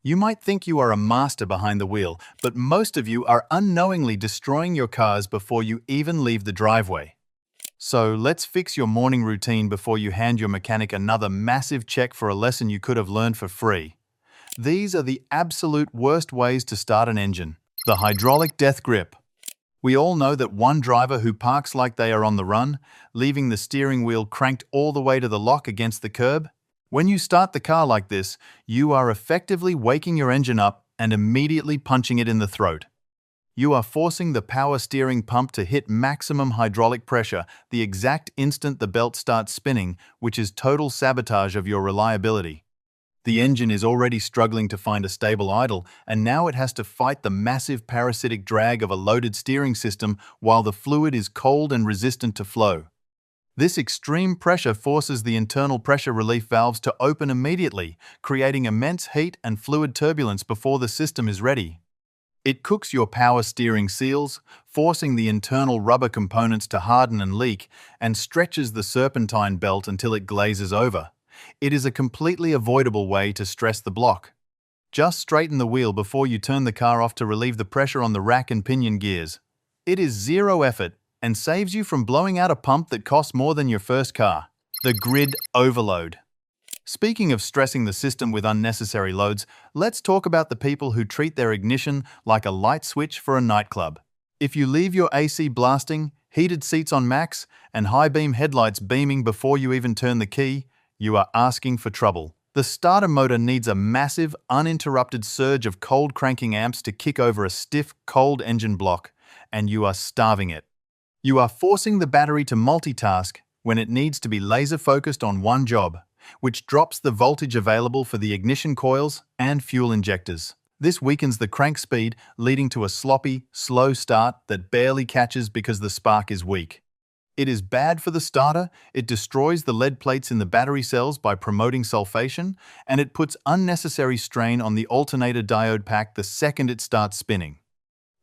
You might think you are a master behind the wheel, but most of you are unknowingly destroying your cars before you even leave the driveway. So let's fix your morning routine before you hand your mechanic another massive check for a lesson you could have learned for free. These are the absolute worst ways to start an engine. The hydraulic death grip. We all know that one driver who parks like they are on the run, leaving the steering wheel cranked all the way to the lock against the curb. When you start the car like this, you are effectively waking your engine up and immediately punching it in the throat. You are forcing the power steering pump to hit maximum hydraulic pressure the exact instant the belt starts spinning, which is total sabotage of your reliability. The engine is already struggling to find a stable idle, and now it has to fight the massive parasitic drag of a loaded steering system while the fluid is cold and resistant to flow. This extreme pressure forces the internal pressure relief valves to open immediately, creating immense heat and fluid turbulence before the system is ready. It cooks your power steering seals, forcing the internal rubber components to harden and leak, and stretches the serpentine belt until it glazes over. It is a completely avoidable way to stress the block. Just straighten the wheel before you turn the car off to relieve the pressure on the rack and pinion gears. It is zero effort and saves you from blowing out a pump that costs more than your first car. The grid overload. Speaking of stressing the system with unnecessary loads, let's talk about the people who treat their ignition like a light switch for a nightclub. If you leave your AC blasting, heated seats on max, and high-beam headlights beaming before you even turn the key, you are asking for trouble. The starter motor needs a massive, uninterrupted surge of cold cranking amps to kick over a stiff, cold engine block, and you are starving it. You are forcing the battery to multitask when it needs to be laser-focused on one job, which drops the voltage available for the ignition coils and fuel injectors. This weakens the crank speed, leading to a sloppy, slow start that barely catches because the spark is weak. It is bad for the starter, it destroys the lead plates in the battery cells by promoting sulfation, and it puts unnecessary strain on the alternator diode pack the second it starts spinning.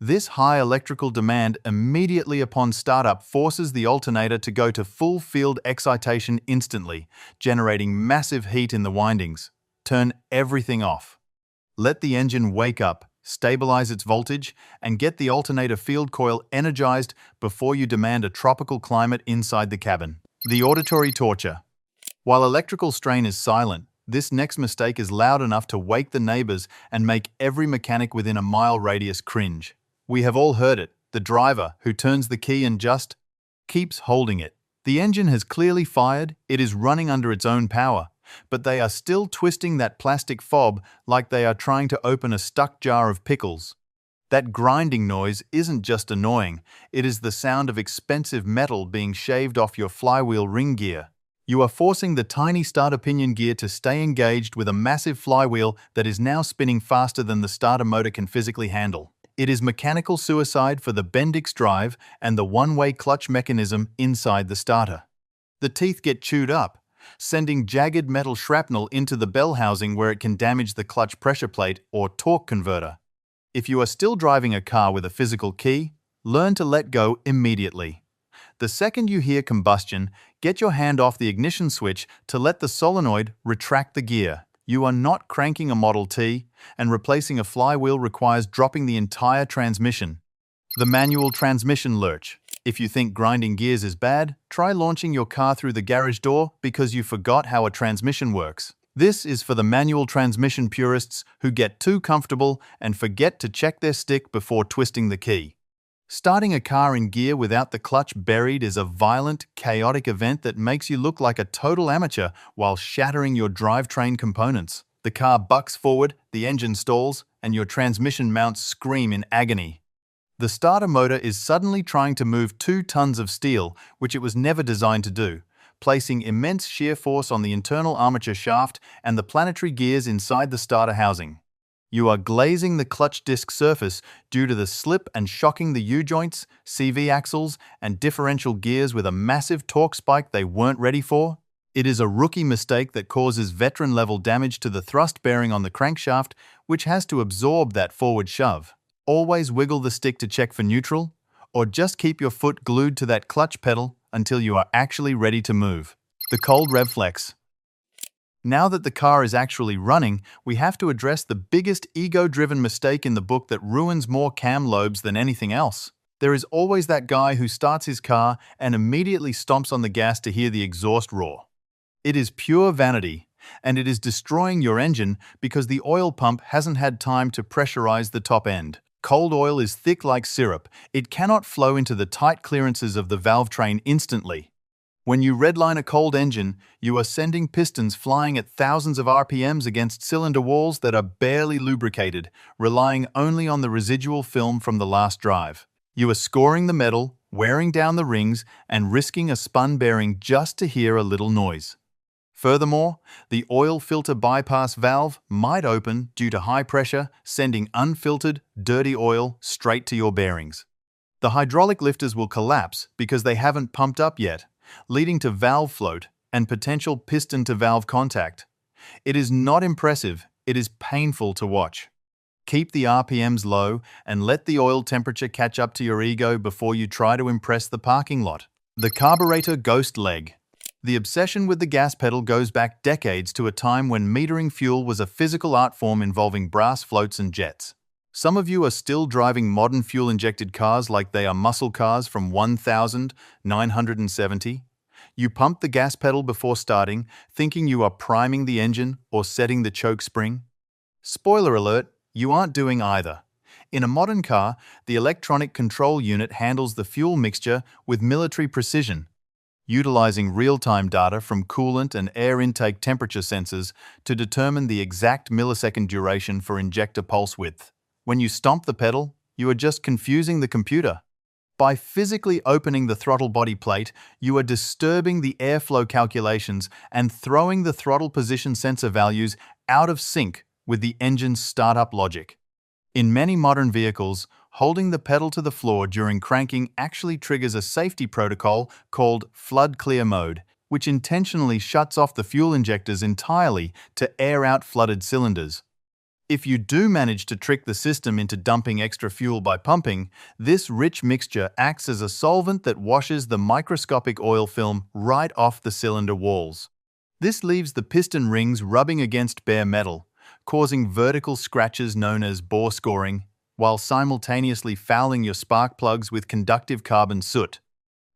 This high electrical demand immediately upon startup forces the alternator to go to full field excitation instantly, generating massive heat in the windings. Turn everything off. Let the engine wake up, stabilize its voltage, and get the alternator field coil energized before you demand a tropical climate inside the cabin. The auditory torture. While electrical strain is silent, this next mistake is loud enough to wake the neighbors and make every mechanic within a mile radius cringe. We have all heard it, the driver who turns the key and just keeps holding it. The engine has clearly fired, it is running under its own power, but they are still twisting that plastic fob like they are trying to open a stuck jar of pickles. That grinding noise isn't just annoying, it is the sound of expensive metal being shaved off your flywheel ring gear. You are forcing the tiny starter pinion gear to stay engaged with a massive flywheel that is now spinning faster than the starter motor can physically handle. It is mechanical suicide for the Bendix drive and the one-way clutch mechanism inside the starter. The teeth get chewed up, sending jagged metal shrapnel into the bell housing where it can damage the clutch pressure plate or torque converter. If you are still driving a car with a physical key, learn to let go immediately. The second you hear combustion, get your hand off the ignition switch to let the solenoid retract the gear. You are not cranking a Model T, and replacing a flywheel requires dropping the entire transmission. The manual transmission lurch. If you think grinding gears is bad, try launching your car through the garage door because you forgot how a transmission works. This is for the manual transmission purists who get too comfortable and forget to check their stick before twisting the key. Starting a car in gear without the clutch buried is a violent, chaotic event that makes you look like a total amateur while shattering your drivetrain components. The car bucks forward, the engine stalls, and your transmission mounts scream in agony. The starter motor is suddenly trying to move 2 tons of steel, which it was never designed to do, placing immense shear force on the internal armature shaft and the planetary gears inside the starter housing. You are glazing the clutch disc surface due to the slip and shocking the U-joints, CV axles, and differential gears with a massive torque spike they weren't ready for. It is a rookie mistake that causes veteran-level damage to the thrust bearing on the crankshaft, which has to absorb that forward shove. Always wiggle the stick to check for neutral, or just keep your foot glued to that clutch pedal until you are actually ready to move. The cold rev flex. Now that the car is actually running, we have to address the biggest ego-driven mistake in the book that ruins more cam lobes than anything else. There is always that guy who starts his car and immediately stomps on the gas to hear the exhaust roar. It is pure vanity, and it is destroying your engine because the oil pump hasn't had time to pressurize the top end. Cold oil is thick like syrup. It cannot flow into the tight clearances of the valve train instantly. When you redline a cold engine, you are sending pistons flying at thousands of RPMs against cylinder walls that are barely lubricated, relying only on the residual film from the last drive. You are scoring the metal, wearing down the rings, and risking a spun bearing just to hear a little noise. Furthermore, the oil filter bypass valve might open due to high pressure, sending unfiltered, dirty oil straight to your bearings. The hydraulic lifters will collapse because they haven't pumped up yet, leading to valve float and potential piston-to-valve contact. It is not impressive, it is painful to watch. Keep the RPMs low and let the oil temperature catch up to your ego before you try to impress the parking lot. The carburetor ghost leg. The obsession with the gas pedal goes back decades to a time when metering fuel was a physical art form involving brass floats and jets. Some of you are still driving modern fuel-injected cars like they are muscle cars from 1970. You pump the gas pedal before starting, thinking you are priming the engine or setting the choke spring. Spoiler alert, you aren't doing either. In a modern car, the electronic control unit handles the fuel mixture with military precision, utilizing real-time data from coolant and air intake temperature sensors to determine the exact millisecond duration for injector pulse width. When you stomp the pedal, you are just confusing the computer. By physically opening the throttle body plate, you are disturbing the airflow calculations and throwing the throttle position sensor values out of sync with the engine's startup logic. In many modern vehicles, holding the pedal to the floor during cranking actually triggers a safety protocol called flood clear mode, which intentionally shuts off the fuel injectors entirely to air out flooded cylinders. If you do manage to trick the system into dumping extra fuel by pumping, this rich mixture acts as a solvent that washes the microscopic oil film right off the cylinder walls. This leaves the piston rings rubbing against bare metal, causing vertical scratches known as bore scoring, while simultaneously fouling your spark plugs with conductive carbon soot.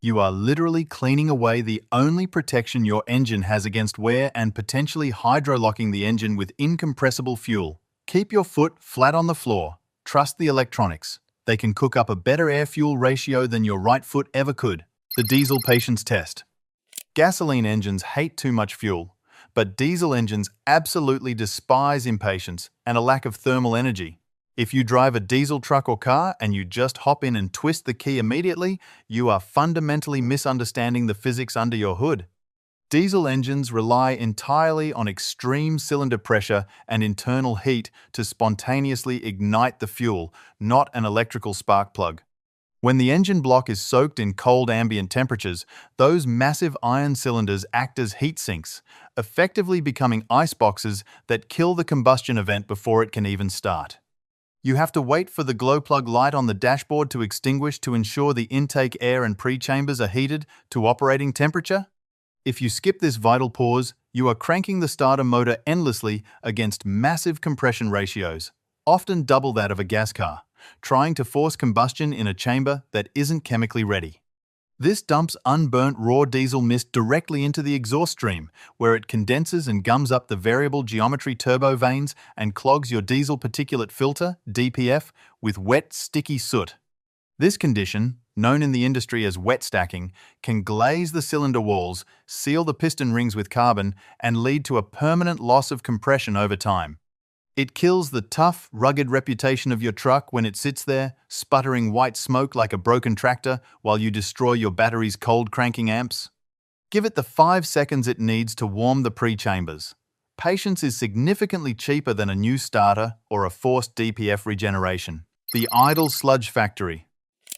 You are literally cleaning away the only protection your engine has against wear and potentially hydrolocking the engine with incompressible fuel. Keep your foot flat on the floor. Trust the electronics. They can cook up a better air-fuel ratio than your right foot ever could. The diesel patience test. Gasoline engines hate too much fuel, but diesel engines absolutely despise impatience and a lack of thermal energy. If you drive a diesel truck or car and you just hop in and twist the key immediately, you are fundamentally misunderstanding the physics under your hood. Diesel engines rely entirely on extreme cylinder pressure and internal heat to spontaneously ignite the fuel, not an electrical spark plug. When the engine block is soaked in cold ambient temperatures, those massive iron cylinders act as heat sinks, effectively becoming ice boxes that kill the combustion event before it can even start. You have to wait for the glow plug light on the dashboard to extinguish to ensure the intake air and pre-chambers are heated to operating temperature. If you skip this vital pause, you are cranking the starter motor endlessly against massive compression ratios, often double that of a gas car, trying to force combustion in a chamber that isn't chemically ready. This dumps unburnt raw diesel mist directly into the exhaust stream, where it condenses and gums up the variable geometry turbo vanes and clogs your diesel particulate filter, DPF, with wet, sticky soot. This condition, known in the industry as wet stacking, can glaze the cylinder walls, seal the piston rings with carbon, and lead to a permanent loss of compression over time. It kills the tough, rugged reputation of your truck when it sits there, sputtering white smoke like a broken tractor while you destroy your battery's cold cranking amps. Give it the 5 seconds it needs to warm the pre-chambers. Patience is significantly cheaper than a new starter or a forced DPF regeneration. The idle sludge factory.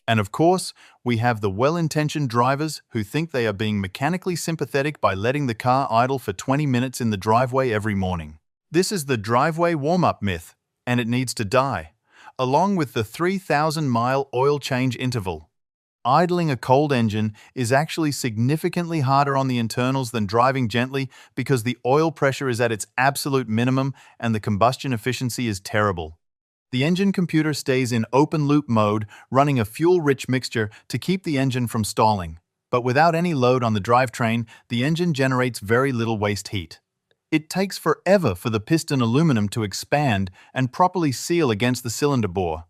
And of course, we have the well-intentioned drivers who think they are being mechanically sympathetic by letting the car idle for 20 minutes in the driveway every morning. This is the driveway warm-up myth, and it needs to die, along with the 3,000-mile oil change interval. Idling a cold engine is actually significantly harder on the internals than driving gently because the oil pressure is at its absolute minimum and the combustion efficiency is terrible. The engine computer stays in open-loop mode, running a fuel-rich mixture to keep the engine from stalling. But without any load on the drivetrain, the engine generates very little waste heat. It takes forever for the piston aluminum to expand and properly seal against the cylinder bore.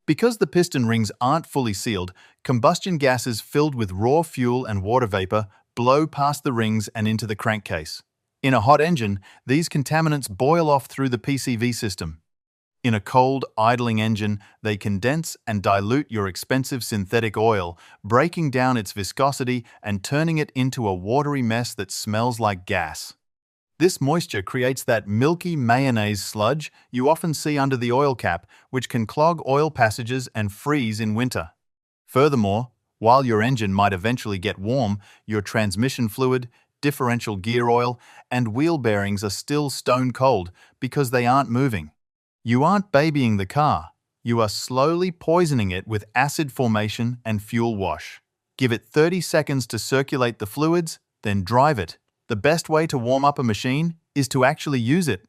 Because the piston rings aren't fully sealed, combustion gases filled with raw fuel and water vapor blow past the rings and into the crankcase. In a hot engine, these contaminants boil off through the PCV system. In a cold, idling engine, they condense and dilute your expensive synthetic oil, breaking down its viscosity and turning it into a watery mess that smells like gas. This moisture creates that milky mayonnaise sludge you often see under the oil cap, which can clog oil passages and freeze in winter. Furthermore, while your engine might eventually get warm, your transmission fluid, differential gear oil, and wheel bearings are still stone cold because they aren't moving. You aren't babying the car. You are slowly poisoning it with acid formation and fuel wash. Give it 30 seconds to circulate the fluids, then drive it. The best way to warm up a machine is to actually use it.